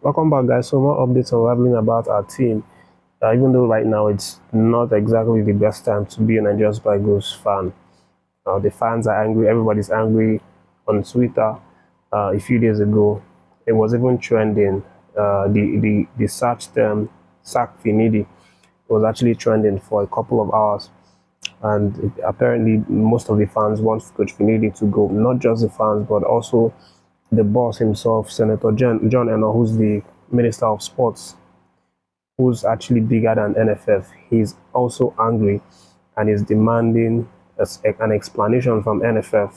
Welcome back, guys. So more updates on Rattling about our team. Even though right now it's not exactly the best time to be a Nigerian Super Eagles fan. The fans are angry. Everybody's angry on Twitter. A few days ago, it was even trending. The search term "sack Finidi" was actually trending for a couple of hours, and apparently most of the fans want Coach Finidi to go. Not just the fans, but also the boss himself, Senator John Eno, who's the Minister of Sports, who's actually bigger than NFF. He's also angry and is demanding an explanation from NFF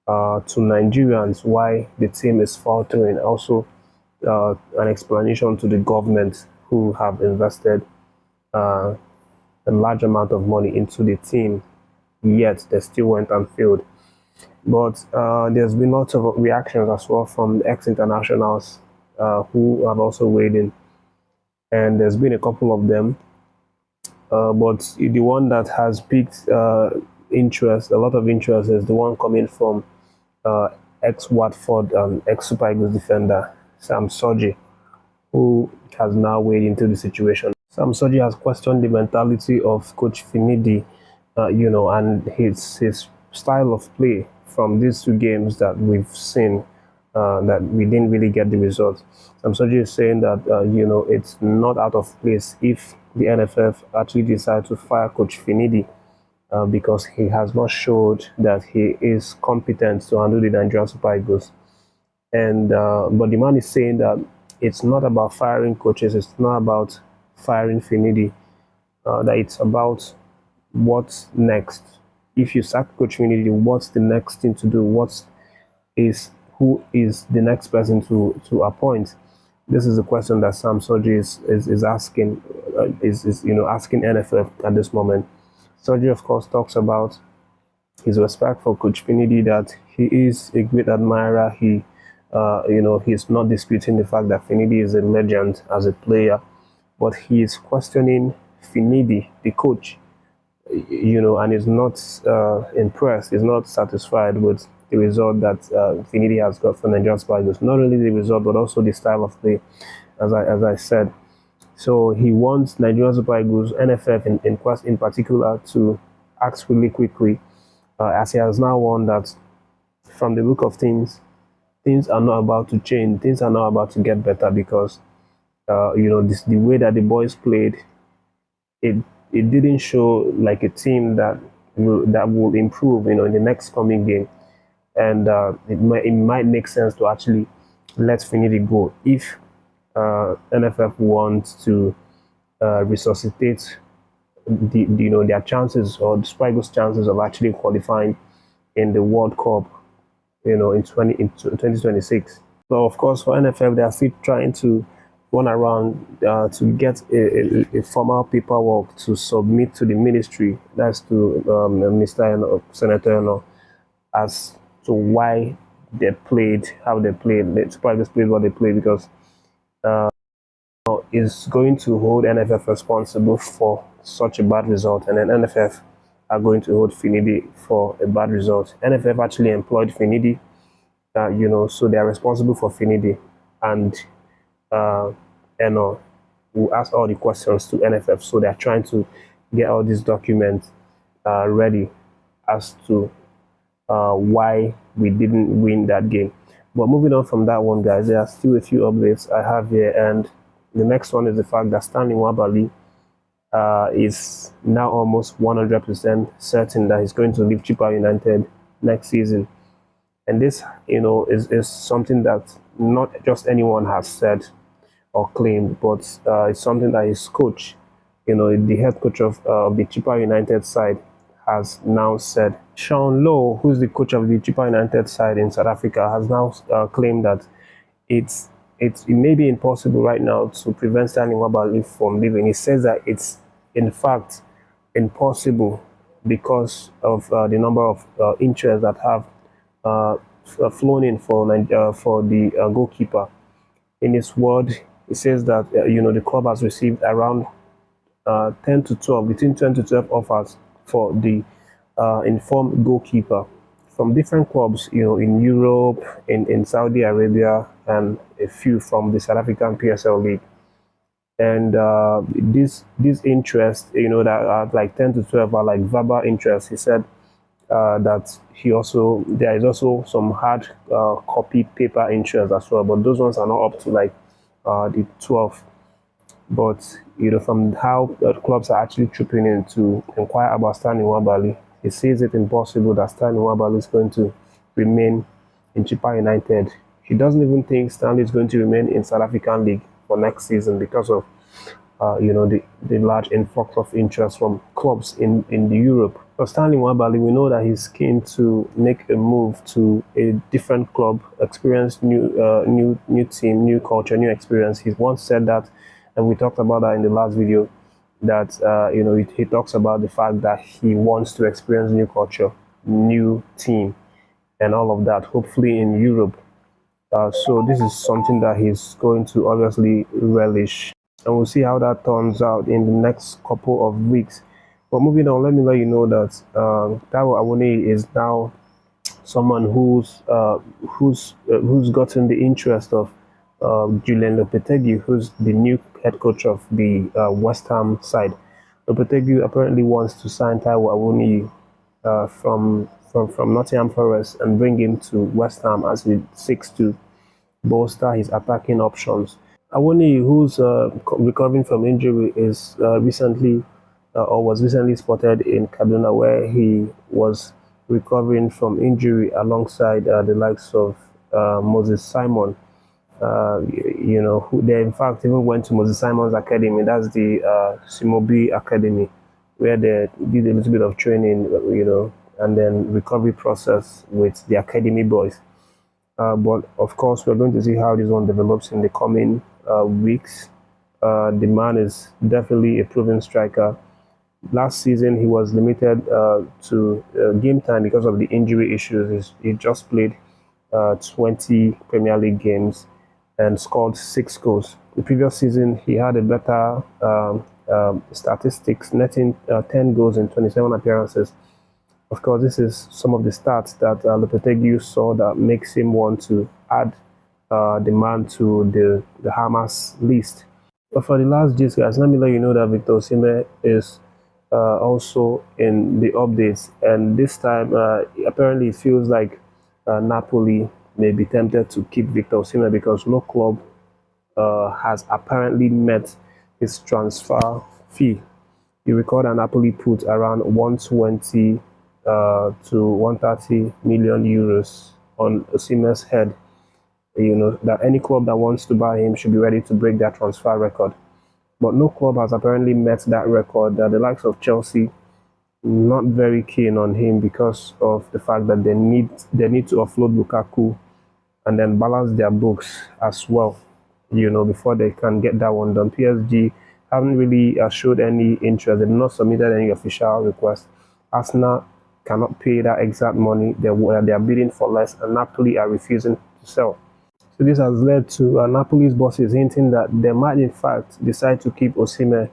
to Nigerians why the team is faltering. Also, an explanation to the government who have invested uh, a large amount of money into the team, yet they still went and failed. But there's been lots of reactions as well from ex-internationals who have also weighed in, and there's been a couple of them. But the one that has piqued interest, a lot of interest, is the one coming from uh, ex-Watford and ex-Super Eagles defender Sam Sodje, who has now weighed into the situation. Sam Sodje has questioned the mentality of Coach Finidi, and his style of play from these two games that we've seen, that we didn't really get the result. Sam Sodje is saying that it's not out of place if the NFF actually decide to fire Coach Finidi, because he has not showed that he is competent to handle the Nigerian Super Eagles. And but the man is saying that it's not about firing coaches, it's not about firing Finidi, that it's about what's next. If you sack Coach Finidi, what's the next thing to do? Is who is the next person to appoint? This is the question that Sam Sodje is asking, asking NFF at this moment. Sodje, of course, talks about his respect for Coach Finidi, that he is a great admirer. He's not disputing the fact that Finidi is a legend as a player, but he is questioning Finidi, the coach, and is not impressed, is not satisfied with the result that Finidi has got for Nigerian Spiders. Not only the result, but also the style of play, as I said. So he wants Nigerian Super Eagles, NFF in particular, to act really quickly, as he has now won that, from the look of things, things are not about to change. Things are not about to get better because, the way that the boys played, it it didn't show like a team that will improve, in the next coming game, and it might make sense to actually let Finidi go if NFF wants to resuscitate their chances, or the Spigos' chances of actually qualifying in the World Cup, in 2026. So of course for NFF, they are still trying to run around to get a formal paperwork to submit to the ministry, that's to Mr. Senator as to why they played, how they played, the Super Eagles played what they played, because is going to hold NFF responsible for such a bad result, and then NFF are going to hold Finidi for a bad result. NFF actually employed Finidi, so they are responsible for Finidi, and uh, Eno will ask all the questions to NFF. So they are trying to get all these documents ready as to why we didn't win that game. But moving on from that one, guys, there are still a few updates I have here, and the next one is the fact that Stanley Nwabali is now almost 100% certain that he's going to leave Chippa United next season. And this, is something that not just anyone has said or claimed, but it's something that his coach, the head coach of the Chippa United side, has now said. Sean Lowe, who's the coach of the Chippa United side in South Africa, has now claimed that it may be impossible right now to prevent Stanley Nwabali from leaving. He says that it's in fact impossible because of the number of interests that have flown in for the goalkeeper. In his word, he says that the club has received around 10 to 12, between 10 to 12 offers for the informed goalkeeper from different clubs, in Europe, in Saudi Arabia, and a few from the South African PSL League. And this interest, that are like 10 to 12 are like verbal interest. He said that there is also some hard copy paper interest as well, but those ones are not up to like the 12. But from how the clubs are actually chipping in to inquire about Stanley Nwabali, he says it impossible that Stanley Nwabali is going to remain in Chippa United. He doesn't even think Stanley is going to remain in South African League for next season because of the large influx of interest from clubs in the Europe. For Stanley Nwabali, we know that he's keen to make a move to a different club, experience new team, new culture, new experience. He once said that, and we talked about that in the last video, that he talks about the fact that he wants to experience new culture, new team, and all of that, hopefully in Europe. So this is something that he's going to obviously relish, and we'll see how that turns out in the next couple of weeks. But moving on, let me let you know that Taiwo Awoniyi is now someone who's gotten the interest of Julian Lopetegui, who's the new head coach of the West Ham side. Lopetegui apparently wants to sign Taiwo Awoniyi from Nottingham Forest and bring him to West Ham as he seeks to bolster his attacking options. Awoniyi, who's recovering from injury, is was recently spotted in Kaduna, where he was recovering from injury alongside the likes of Moses Simon. Who they in fact even went to Moses Simon's academy. That's the Simobi Academy, where they did a little bit of training, and then recovery process with the academy boys. But of course, we're going to see how this one develops in the coming weeks. The man is definitely a proven striker. Last season, he was limited to game time because of the injury issues. He just played 20 Premier League games and scored 6 goals. The previous season, he had a better statistics, netting 10 goals in 27 appearances. Of course, this is some of the stats that Lopetegui saw that makes him want to add the man to the Hamas list. But for the last gist, guys, let me let you know that Victor Osimhen is also in the updates, and this time apparently it feels like Napoli may be tempted to keep Victor Osimhen because no club has apparently met his transfer fee. You recall that Napoli put around 120 to 130 million euros on Osimhen's head. That any club that wants to buy him should be ready to break that transfer record. But no club has apparently met that record. The likes of Chelsea, not very keen on him because of the fact that they need to offload Lukaku and then balance their books as well, before they can get that one done. PSG haven't really showed any interest. They've not submitted any official request. Arsenal cannot pay that exact money. They are bidding for less, and Napoli are refusing to sell. So this has led to Napoli's bosses hinting that they might in fact decide to keep Osimhen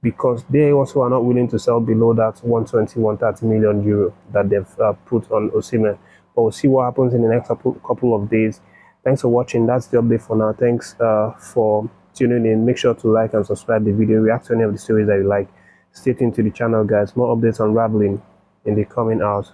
because they also are not willing to sell below that 120, 130 million euro that they've put on Osimhen. But we'll see what happens in the next couple of days. Thanks for watching. That's the update for now. Thanks for tuning in. Make sure to like and subscribe the video. React to any of the stories that you like. Stay tuned to the channel, guys. More updates on Unraveling in the coming hours.